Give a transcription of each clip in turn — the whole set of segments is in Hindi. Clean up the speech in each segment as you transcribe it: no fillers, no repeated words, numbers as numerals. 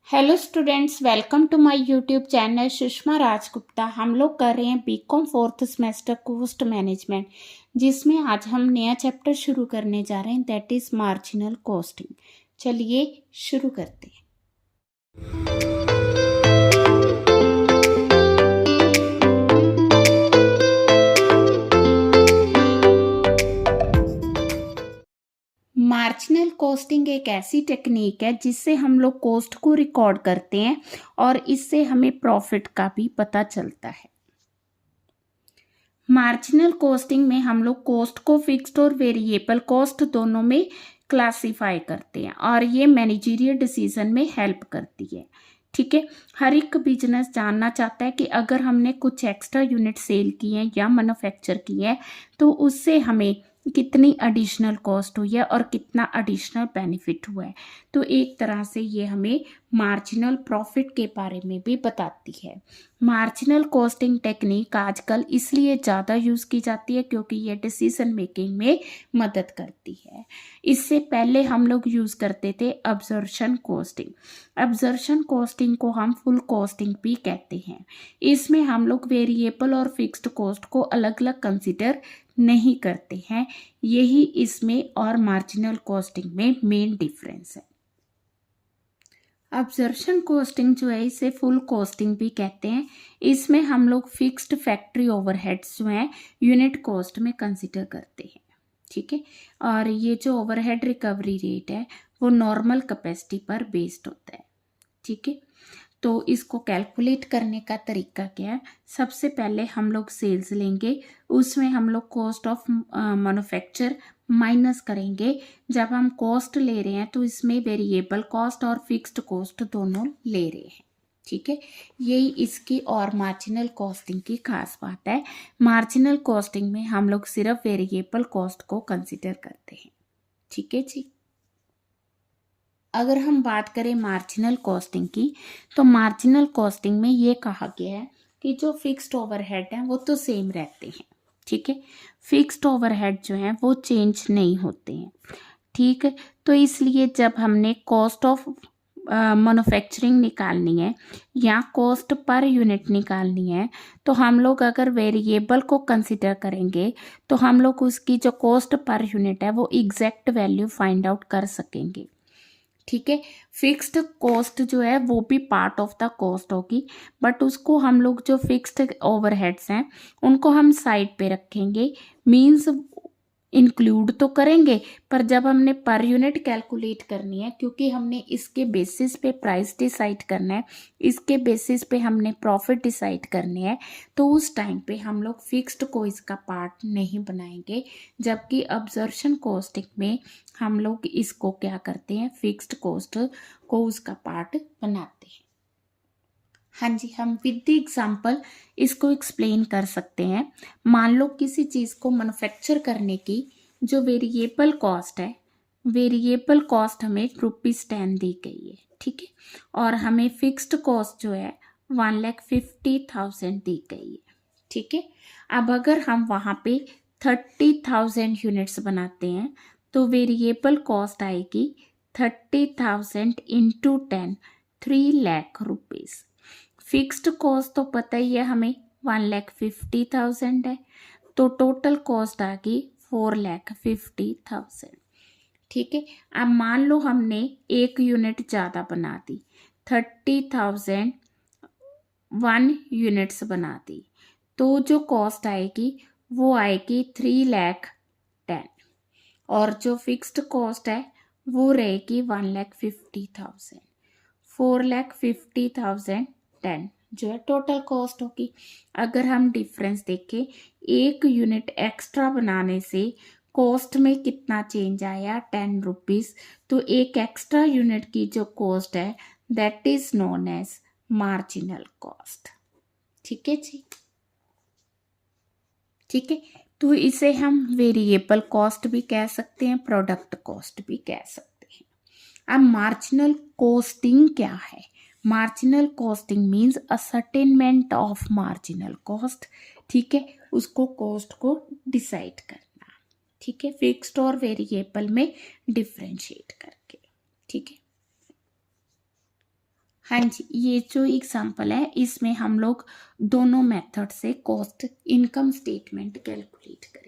Hello students, welcome to my YouTube channel Sushma Rajgupta. हम लोग कर रहे हैं BCom fourth semester cost management, जिसमें आज हम नया चैप्टर शुरू करने जा रहे हैं, दैट इज मार्जिनल कॉस्टिंग। चलिए शुरू करते हैं। मार्जिनल कॉस्टिंग एक ऐसी टेक्निक है जिससे हम लोग कॉस्ट को रिकॉर्ड करते हैं और इससे हमें प्रॉफिट का भी पता चलता है। मार्जिनल कॉस्टिंग में हम लोग कॉस्ट को फिक्स्ड और वेरिएबल कॉस्ट दोनों में क्लासिफाई करते हैं और ये मैनेजरियल डिसीजन में हेल्प करती है। ठीक है, हर एक बिजनेस जानना चाहता है कि अगर हमने कुछ एक्स्ट्रा यूनिट सेल की है या मैन्युफैक्चर की है तो उससे हमें कितनी एडिशनल कॉस्ट हुई है और कितना एडिशनल बेनिफिट हुआ है। तो एक तरह से ये हमें मार्जिनल प्रॉफिट के बारे में भी बताती है। मार्जिनल कॉस्टिंग टेक्निक आजकल इसलिए ज़्यादा यूज़ की जाती है क्योंकि ये डिसीजन मेकिंग में मदद करती है। इससे पहले हम लोग यूज़ करते थे अब्जर्प्शन कॉस्टिंग। अब्जर्प्शन कॉस्टिंग को हम फुल कॉस्टिंग भी कहते हैं। इसमें हम लोग वेरिएबल और फिक्स्ड कॉस्ट को अलग अलग कंसिडर नहीं करते हैं। यही इसमें और मार्जिनल कॉस्टिंग में मेन डिफरेंस है। अब्जर्प्शन कॉस्टिंग जो है इसे फुल कॉस्टिंग भी कहते हैं। इसमें हम लोग फिक्स्ड फैक्ट्री ओवरहेड्स जो हैं यूनिट कॉस्ट में कंसिडर करते हैं। ठीक है, और ये जो ओवरहेड रिकवरी रेट है वो नॉर्मल कैपेसिटी पर बेस्ड होता है। ठीक है, तो इसको कैलकुलेट करने का तरीका क्या है? सबसे पहले हम लोग सेल्स लेंगे, उसमें हम लोग कॉस्ट ऑफ मैन्युफैक्चर माइनस करेंगे। जब हम कॉस्ट ले रहे हैं तो इसमें वेरिएबल कॉस्ट और फिक्स्ड कॉस्ट दोनों ले रहे हैं। ठीक है, यही इसकी और मार्जिनल कॉस्टिंग की खास बात है। मार्जिनल कॉस्टिंग में हम लोग सिर्फ वेरिएबल कॉस्ट को कंसिडर करते हैं। ठीक है जी। अगर हम बात करें मार्जिनल कॉस्टिंग की, तो मार्जिनल कॉस्टिंग में ये कहा गया है कि जो फिक्स्ड ओवरहेड है वो तो सेम रहते हैं। ठीक है, फिक्स्ड ओवरहेड जो है वो चेंज नहीं होते हैं। ठीक है, तो इसलिए जब हमने कॉस्ट ऑफ मैन्युफैक्चरिंग निकालनी है या कॉस्ट पर यूनिट निकालनी है तो हम लोग अगर वेरिएबल को कंसिडर करेंगे तो हम लोग उसकी जो कॉस्ट पर यूनिट है वो एग्जैक्ट वैल्यू फाइंड आउट कर सकेंगे। ठीक है, फिक्स्ड कॉस्ट जो है वो भी पार्ट ऑफ द कॉस्ट होगी, बट उसको हम लोग जो फिक्स्ड ओवरहेड्स हैं उनको हम साइड पे रखेंगे। मींस इंक्लूड तो करेंगे, पर जब हमने पर यूनिट कैलकुलेट करनी है, क्योंकि हमने इसके बेसिस पे प्राइस डिसाइड करना है, इसके बेसिस पे हमने प्रॉफिट डिसाइड करने हैं, तो उस टाइम पे हम लोग फिक्स्ड को इसका पार्ट नहीं बनाएंगे। जबकि अब्जर्प्शन कॉस्टिंग में हम लोग इसको क्या करते हैं, फिक्स्ड कॉस्ट को उसका पार्ट बनाते हैं। हाँ जी, हम विद द एग्जाम्पल इसको एक्सप्लेन कर सकते हैं। मान लो किसी चीज़ को मैन्युफैक्चर करने की जो वेरिएबल कॉस्ट है, वेरिएबल कॉस्ट हमें ₹10 दी गई है। ठीक है, और हमें फिक्स्ड कॉस्ट जो है 1,50,000 दी गई है। ठीक है, अब अगर हम वहाँ पे 30,000 यूनिट्स बनाते हैं तो वेरिएबल कॉस्ट आएगी 30,000 इंटू 10, 3,00,000 रुपीज़। फिक्स्ड कॉस्ट तो पता ही है हमें 1,50,000 है, तो टोटल कॉस्ट आ गई 4,50,000। ठीक है, अब मान लो हमने एक यूनिट ज़्यादा बना दी, 30,000 1 यूनिट्स बना दी, तो जो कॉस्ट आएगी वो आएगी 3,10,000 और जो फिक्स्ड कॉस्ट है वो रहेगी 1,50,000। 4,50,000 10 जो है टोटल कॉस्ट होगी। अगर हम डिफरेंस देखें, एक यूनिट एक्स्ट्रा बनाने से कॉस्ट में कितना चेंज आया, 10 रुपीज़। तो एक एक्स्ट्रा यूनिट की जो कॉस्ट है that is known as marginal cost. ठीक है जी। ठीक है, तो इसे हम वेरिएबल कॉस्ट भी कह सकते हैं, प्रोडक्ट कॉस्ट भी कह सकते हैं। अब मार्जिनल कॉस्टिंग क्या है? Marginal costing means ascertainment of marginal cost. ठीक है, उसको कॉस्ट को डिसाइड करना। ठीक है, फिक्स्ड और वेरिएबल में डिफ्रेंशिएट करके। ठीक है, हाँ जी, ये जो एग्जाम्पल है इसमें हम लोग दोनों मेथड से कॉस्ट इनकम स्टेटमेंट कैलकुलेट करेंगे।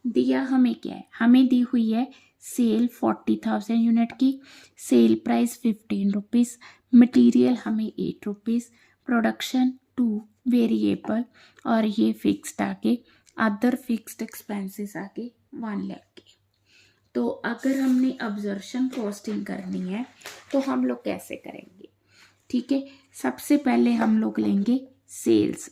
दिया हमें क्या है, हमें दी हुई है सेल 40,000 यूनिट की, सेल प्राइस 15 रुपीज़, मटीरियल हमें 8 रुपीज़, प्रोडक्शन 2, वेरिएबल और ये फिक्स्ड आके, अदर फिक्स्ड एक्सपेंसेस आके 1 लाख के। तो अगर हमने अब्जर्शन कॉस्टिंग करनी है तो हम लोग कैसे करेंगे, ठीक है। सबसे पहले हम लोग लेंगे सेल्स।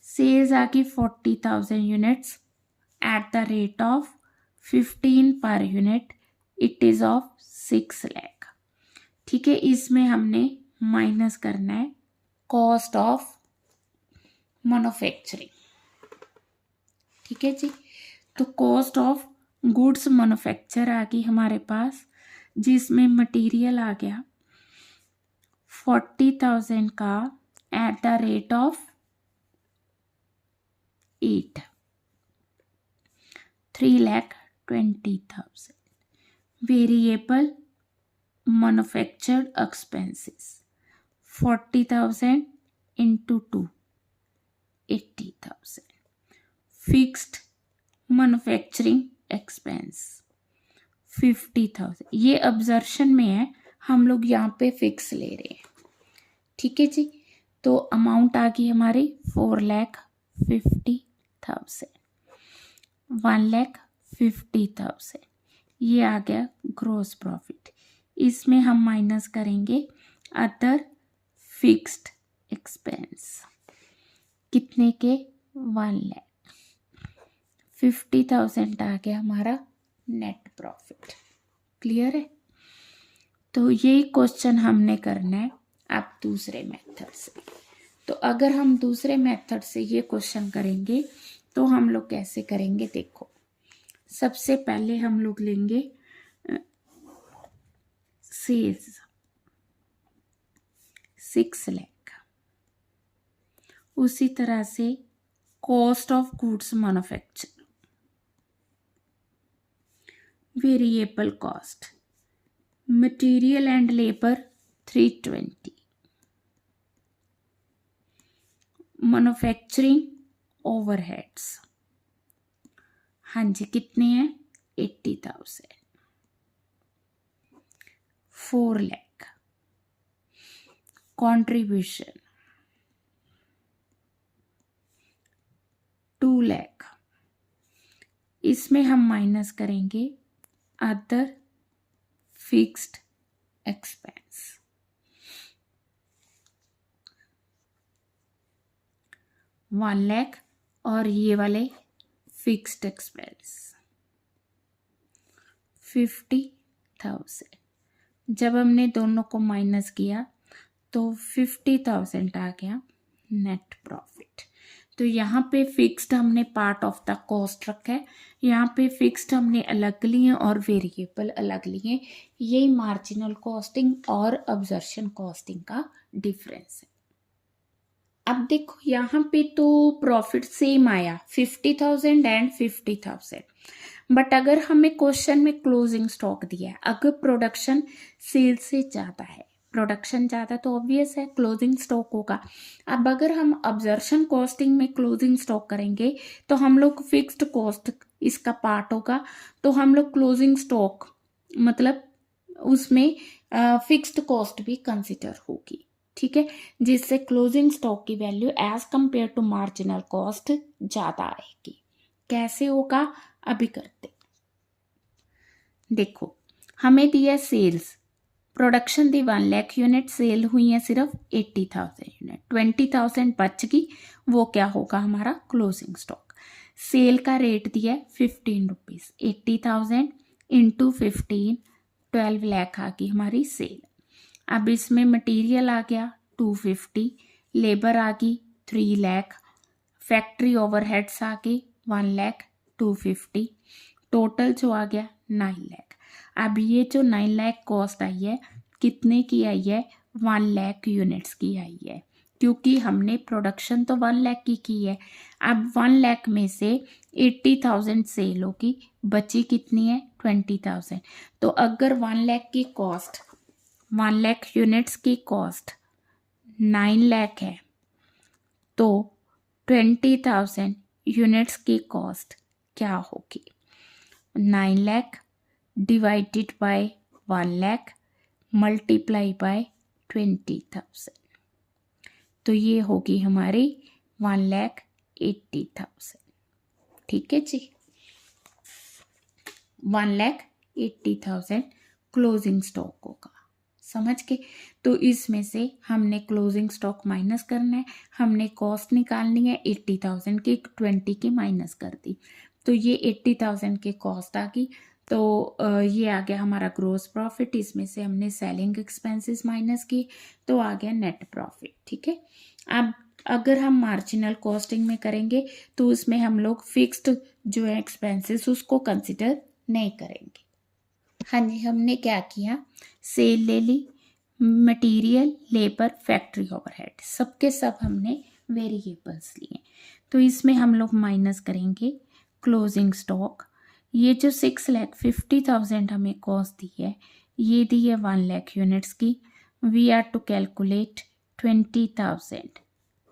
सेल्स आके 40,000 units at the rate of 15 per unit, it is of 6 lakh, ठीक है। इसमें हमने माइनस करना है कॉस्ट ऑफ मैन्युफैक्चरिंग, ठीक है जी। तो कॉस्ट ऑफ गुड्स मैन्युफैक्चर आ गई हमारे पास, जिसमें मटेरियल आ गया 40,000 का at the rate of 8, 3,20,000। Variable manufactured expenses 40,000 into 2, 80,000। Fixed manufacturing expense 50,000। ये अब्जर्शन में है, हम लोग यहाँ पे फिक्स ले रहे हैं, ठीक है जी। तो अमाउंट आ गई हमारी 4,50,000, 1,50,000। ये आ गया ग्रॉस प्रॉफिट। इसमें हम माइनस करेंगे अदर फिक्स्ड एक्सपेंस, कितने के 1,50,000 आ गया हमारा नेट प्रॉफिट। क्लियर है। तो यही क्वेश्चन हमने करना है अब दूसरे मेथड से। तो अगर हम दूसरे मेथड से ये क्वेश्चन करेंगे तो हम लोग कैसे करेंगे, देखो। सबसे पहले हम लोग लेंगे सेल्स 6 लाख, उसी तरह से cost of goods manufacture, variable cost, material and labour 320, manufacturing overheads, हाँ जी कितने हैं 80,000, 4 लाख। कंट्रीब्यूशन 2 लाख। इसमें हम माइनस करेंगे अदर फिक्स्ड एक्सपेंस, 1 लाख, और ये वाले फिक्स्ड एक्सपेंस 50,000। जब हमने दोनों को माइनस किया तो 50,000 आ गया नेट प्रॉफिट। तो यहाँ पे फिक्स्ड हमने पार्ट ऑफ द कॉस्ट रखा है, यहाँ पे फिक्स्ड हमने अलग लिए और वेरिएबल अलग लिए। ये मार्जिनल कॉस्टिंग और अब्जर्शन कॉस्टिंग का डिफरेंस है। अब देखो यहाँ पे तो प्रॉफिट सेम आया 50,000 एंड 50,000, बट अगर हमें क्वेश्चन में क्लोजिंग स्टॉक दिया है, अगर प्रोडक्शन सेल से ज़्यादा है, प्रोडक्शन ज़्यादा तो ऑब्वियस है क्लोजिंग स्टॉक होगा। अब अगर हम अब्जर्शन कॉस्टिंग में क्लोजिंग स्टॉक करेंगे तो हम लोग फिक्स्ड कॉस्ट इसका पार्ट होगा, तो हम लोग क्लोजिंग स्टॉक मतलब उसमें फिक्स्ड कॉस्ट भी कंसिडर होगी, ठीक है, जिससे क्लोजिंग स्टॉक की value as compare to marginal cost ज़्यादा आएगी। कैसे होगा अभी करते। देखो हमें दिया सेल्स, प्रोडक्शन दी 1 लाख यूनिट, सेल हुई है सिर्फ 80,000 यूनिट, 20,000 बच गई, वो क्या होगा हमारा क्लोजिंग स्टॉक। सेल का रेट दिया है 15 रुपीज़, 80,000 इंटू 15, 12 लाख आ गई हमारी सेल। अब इसमें मटेरियल आ गया 250, लेबर आ गई 3 लाख, फैक्ट्री ओवरहेड्स आ गई 1 लाख 250, टोटल जो आ गया 9 लाख। अब ये जो 9 लाख कॉस्ट आई है कितने की आई है, 1 लाख यूनिट्स की आई है, क्योंकि हमने प्रोडक्शन तो 1 लाख की है। अब 1 लाख में से 80,000 सेल होगी, बची कितनी है 20,000। तो अगर 1 लाख की कॉस्ट 1 लाख यूनिट्स की कॉस्ट 9 लाख है तो 20,000 यूनिट्स की कॉस्ट क्या होगी? 9 lakh divided by 1 lakh multiply by 20,000, तो ये होगी हमारी 1,80,000। ठीक है जी, 1,80,000 क्लोजिंग स्टॉक होगा। समझ के? तो इसमें से हमने क्लोजिंग स्टॉक माइनस करना है, हमने कॉस्ट निकालनी है 80,000 की, 20 की माइनस कर दी, तो ये 80,000 की कॉस्ट आ गई। तो ये आ गया हमारा ग्रोस प्रॉफिट, इसमें से हमने सेलिंग एक्सपेंसेस माइनस की, तो आ गया नेट प्रॉफिट। ठीक है, अब अगर हम मार्जिनल कॉस्टिंग में करेंगे तो उसमें हम लोग फिक्स्ड जो है एक्सपेंसेस उसको कंसिडर नहीं करेंगे। हाँ जी, हमने क्या किया, सेल ले ली, मटेरियल, लेबर, फैक्ट्री ओवरहेड, सबके सब हमने वेरिएबल्स लिए। तो इसमें हम लोग माइनस करेंगे क्लोजिंग स्टॉक। ये जो 6,50,000 हमें कॉस्ट दी है, ये दी है 1 लाख यूनिट्स की। We are to calculate 20,000।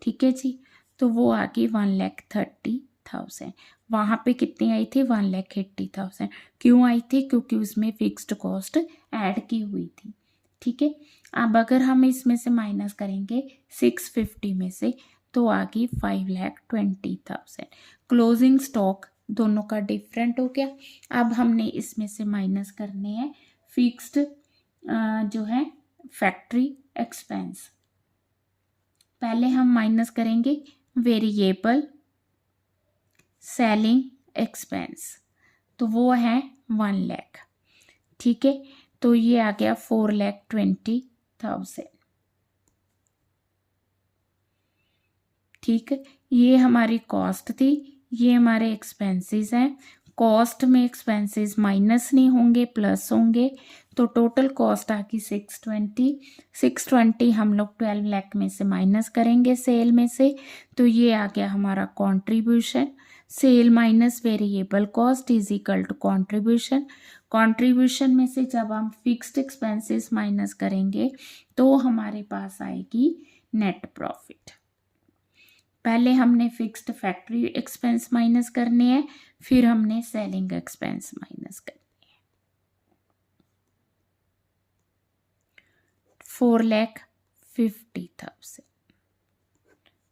ठीक है जी, तो वो आ गई 1,30,000। वहाँ पे कितनी आई थी? 1,80,000। क्यों आई थी? क्योंकि उसमें फिक्स्ड कॉस्ट ऐड की हुई थी। ठीक है, अब अगर हम इसमें से माइनस करेंगे 650 में से, तो आ गई 5,20,000। क्लोजिंग स्टॉक दोनों का डिफरेंट हो गया। अब हमने इसमें से माइनस करने हैं फिक्स्ड जो है फैक्ट्री एक्सपेंस। पहले हम माइनस करेंगे वेरिएबल सेलिंग एक्सपेंस, तो वो है 1 लाख। ठीक है, तो ये आ गया 4,20,000। ठीक है, ये हमारी कॉस्ट थी, ये हमारे एक्सपेंसेस हैं। कॉस्ट में एक्सपेंसेस माइनस नहीं होंगे, प्लस होंगे, तो टोटल कॉस्ट आ गई 620 हम लोग 12 लाख में से माइनस करेंगे सेल में से, तो ये आ गया हमारा contribution. Sale minus variable cost is equal to contribution. Contribution में से जब हम फिक्स्ड एक्सपेंसेस माइनस करेंगे तो हमारे पास आएगी नेट प्रॉफिट। पहले हमने फिक्स्ड फैक्ट्री एक्सपेंस माइनस करने हैं, फिर हमने सेलिंग एक्सपेंस माइनस करने हैं। 4,50,000,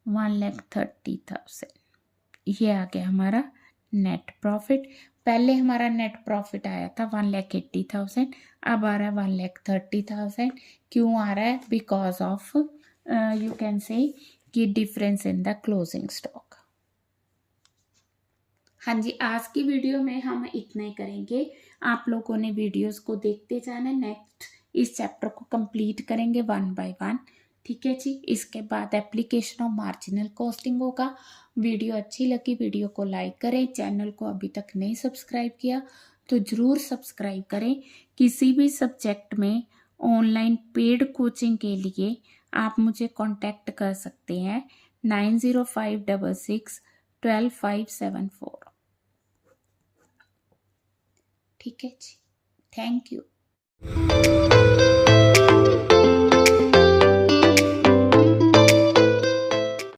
1,30,000, ये आ गया हमारा नेट प्रॉफिट। पहले हमारा नेट प्रॉफिट आया था 1,80,000, अब आ रहा है 1,30,000। क्यों आ रहा है? Because of you can say कि difference in the closing stock. हाँ जी, आज की वीडियो में हम इतना ही करेंगे। आप लोगों ने वीडियोस को देखते जाना, नेक्स्ट इस चैप्टर को कंप्लीट करेंगे 1 बाय 1। ठीक है जी, इसके बाद एप्लीकेशन ऑफ मार्जिनल कॉस्टिंग होगा। वीडियो अच्छी लगी वीडियो को लाइक करें, चैनल को अभी तक नहीं सब्सक्राइब किया तो ज़रूर सब्सक्राइब करें। किसी भी सब्जेक्ट में ऑनलाइन पेड कोचिंग के लिए आप मुझे कांटेक्ट कर सकते हैं 9056612574। ठीक है जी, थैंक यू।